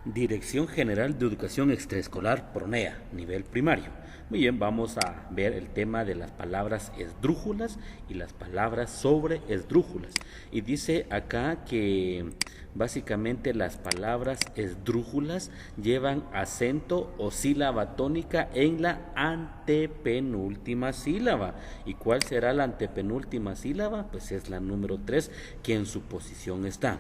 Dirección General de Educación Extraescolar PRONEA, nivel primario. Muy bien, vamos a ver el tema de las palabras esdrújulas y las palabras sobre esdrújulas. Y dice acá que básicamente las palabras esdrújulas llevan acento o sílaba tónica en la antepenúltima sílaba. ¿Y cuál será la antepenúltima sílaba? Pues es la número 3, que en su posición está.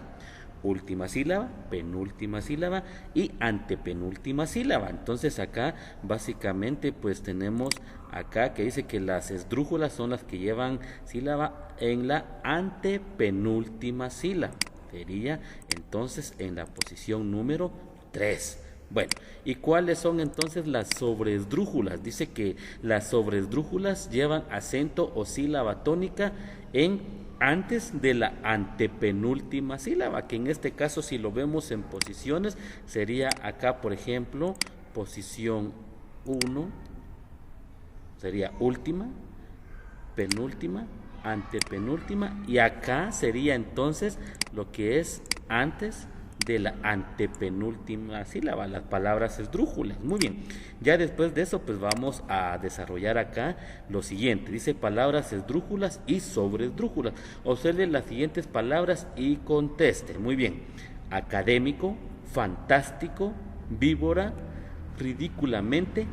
Última sílaba, penúltima sílaba y antepenúltima sílaba. Entonces acá básicamente pues tenemos acá que dice que las esdrújulas son las que llevan sílaba en la antepenúltima sílaba. Sería entonces en la posición número 3. Bueno, ¿y cuáles son entonces las sobresdrújulas? Dice que las sobresdrújulas llevan acento o sílaba tónica antes de la antepenúltima sílaba, que en este caso si lo vemos en posiciones sería acá, por ejemplo, posición 1 sería última, penúltima, antepenúltima, y acá sería entonces lo que es antes de la antepenúltima sílaba, las palabras esdrújulas. Muy bien, ya después de eso pues vamos a desarrollar acá lo siguiente. Dice palabras esdrújulas y sobresdrújulas. Observe las siguientes palabras y conteste. Muy bien, académico, fantástico, víbora, ridículamente,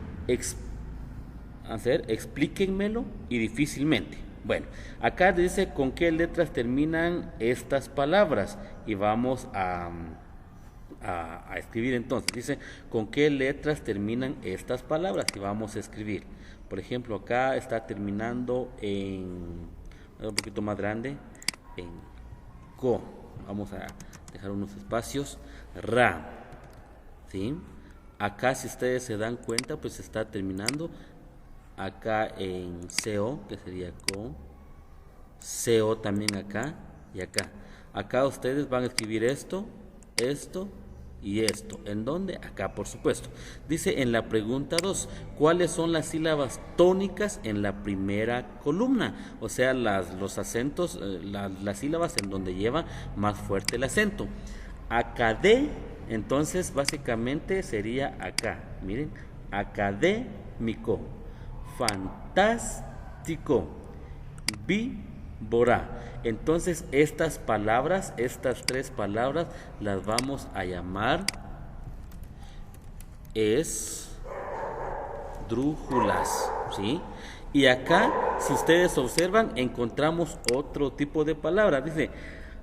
explíquenmelo y difícilmente. Bueno, acá dice con qué letras terminan estas palabras y vamos a escribir entonces. Dice con qué letras terminan estas palabras y vamos a escribir. Por ejemplo, acá está terminando en un poquito más grande, en co. Vamos a dejar unos espacios. Ra, ¿sí? Acá si ustedes se dan cuenta pues está terminando acá en CO, que sería co, CO también acá y acá. Acá ustedes van a escribir esto y esto. ¿En dónde? Acá, por supuesto. Dice en la pregunta 2, ¿cuáles son las sílabas tónicas en la primera columna? O sea, los acentos, las sílabas en donde lleva más fuerte el acento. Acadé, entonces básicamente sería acá. Miren, académico, fantástico, víbora. Entonces estas palabras, estas tres palabras las vamos a llamar esdrújulas, ¿sí? Y acá, si ustedes observan, encontramos otro tipo de palabra. Dice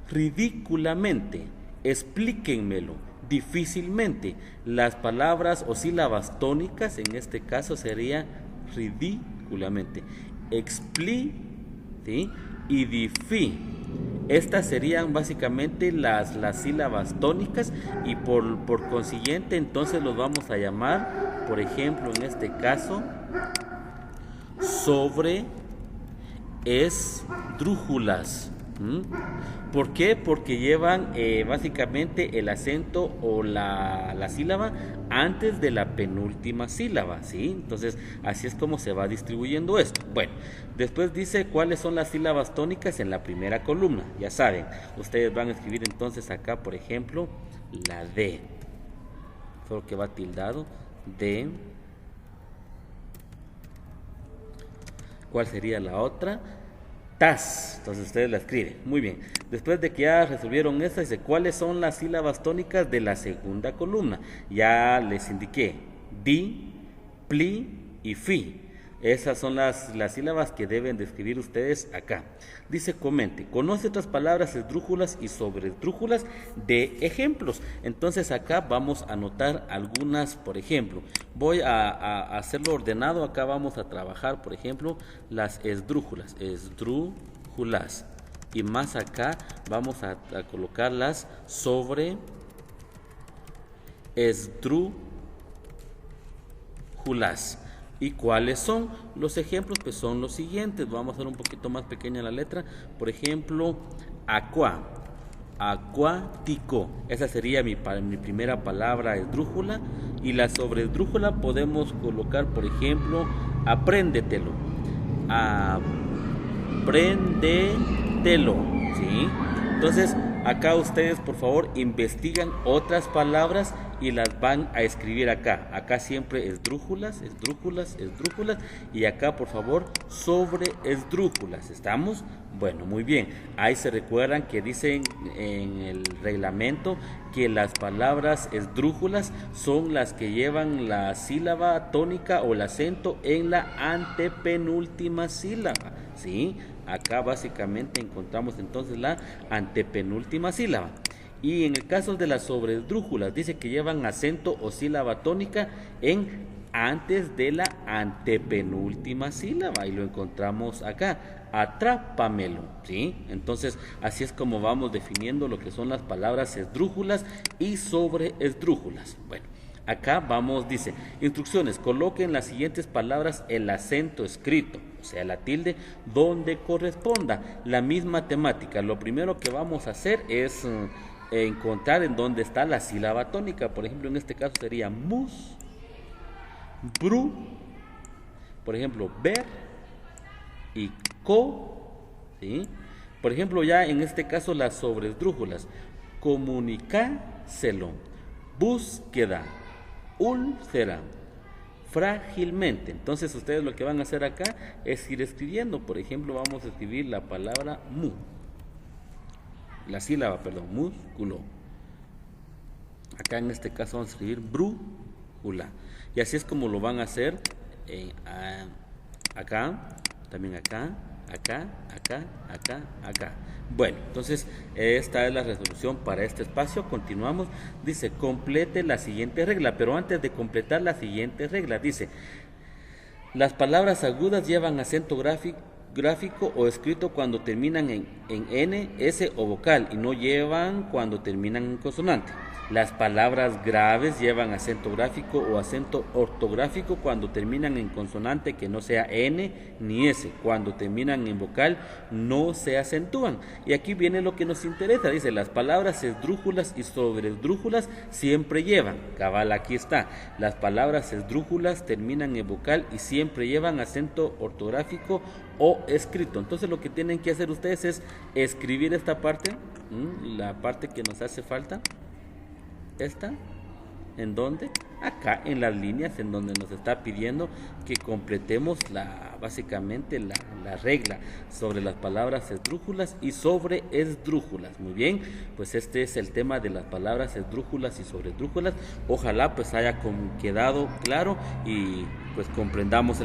ridículamente, explíquenmelo, difícilmente. Las palabras o sílabas tónicas en este caso sería ridículamente, ¿sí? Y difi. Estas serían básicamente las sílabas tónicas y por consiguiente entonces los vamos a llamar, por ejemplo, en este caso, sobre esdrújulas. ¿Por qué? Porque llevan básicamente el acento o la sílaba antes de la penúltima sílaba, ¿sí? Entonces, así es como se va distribuyendo esto. Bueno, después dice cuáles son las sílabas tónicas en la primera columna. Ya saben, ustedes van a escribir entonces acá, por ejemplo, la D. Solo que va tildado, D. ¿Cuál sería la otra? Tas, entonces ustedes la escriben, muy bien. Después de que ya resolvieron esta, dice cuáles son las sílabas tónicas de la segunda columna. Ya les indiqué, di, pli y fi. Esas son las sílabas que deben de escribir ustedes acá. Dice comente, conoce otras palabras esdrújulas y sobresdrújulas de ejemplos. Entonces acá vamos a anotar algunas, por ejemplo. Voy a hacerlo ordenado, acá vamos a trabajar, por ejemplo, las esdrújulas. Esdrújulas. Y más acá vamos a colocarlas sobre esdrújulas. ¿Y cuáles son los ejemplos? Pues son los siguientes. Vamos a hacer un poquito más pequeña la letra. Por ejemplo, aqua, acuático. Esa sería mi primera palabra esdrújula. Y la sobresdrújula podemos colocar, por ejemplo, apréndetelo. Apréndetelo, ¿sí? Entonces, acá ustedes, por favor, investigan otras palabras y las van a escribir acá. Acá siempre esdrújulas, esdrújulas, esdrújulas, y acá por favor sobre esdrújulas. ¿Estamos? Bueno, muy bien. Ahí se recuerdan que dicen en el reglamento que las palabras esdrújulas son las que llevan la sílaba tónica o el acento en la antepenúltima sílaba. ¿Sí? Acá básicamente encontramos entonces la antepenúltima sílaba. Y en el caso de las sobresdrújulas dice que llevan acento o sílaba tónica en antes de la antepenúltima sílaba, y lo encontramos acá, atrápamelo, ¿sí? Entonces así es como vamos definiendo lo que son las palabras esdrújulas y sobreesdrújulas. Bueno, acá vamos, dice, instrucciones: coloquen las siguientes palabras el acento escrito, o sea, la tilde, donde corresponda. La misma temática. Lo primero que vamos a hacer es encontrar en dónde está la sílaba tónica. Por ejemplo, en este caso sería mus, bru, por ejemplo, ver y co, ¿sí? Por ejemplo, ya en este caso las sobresdrújulas: comunicárselo, búsqueda, úlcera, frágilmente. Entonces ustedes lo que van a hacer acá es ir escribiendo. Por ejemplo, vamos a escribir la palabra mu, la sílaba, perdón, músculo. Acá en este caso vamos a escribir brújula. Y así es como lo van a hacer acá, también acá, acá, acá, acá, acá. Bueno, entonces esta es la resolución para este espacio. Continuamos. Dice, complete la siguiente regla, pero antes de completar la siguiente regla, dice, las palabras agudas llevan acento gráfico o escrito cuando terminan en N, S o vocal, y no llevan cuando terminan en consonante. Las palabras graves llevan acento gráfico o acento ortográfico cuando terminan en consonante que no sea N ni S. Cuando terminan en vocal no se acentúan. Y aquí viene lo que nos interesa. Dice, las palabras esdrújulas y sobresdrújulas siempre llevan. Cabal, aquí está. Las palabras esdrújulas terminan en vocal y siempre llevan acento ortográfico o escrito. Entonces lo que tienen que hacer ustedes es escribir esta parte, la parte que nos hace falta. Esta, ¿en dónde? Acá en las líneas en donde nos está pidiendo que completemos básicamente la regla sobre las palabras esdrújulas y sobreesdrújulas. Muy bien, pues este es el tema de las palabras esdrújulas y sobreesdrújulas. Ojalá pues haya quedado claro y pues comprendamos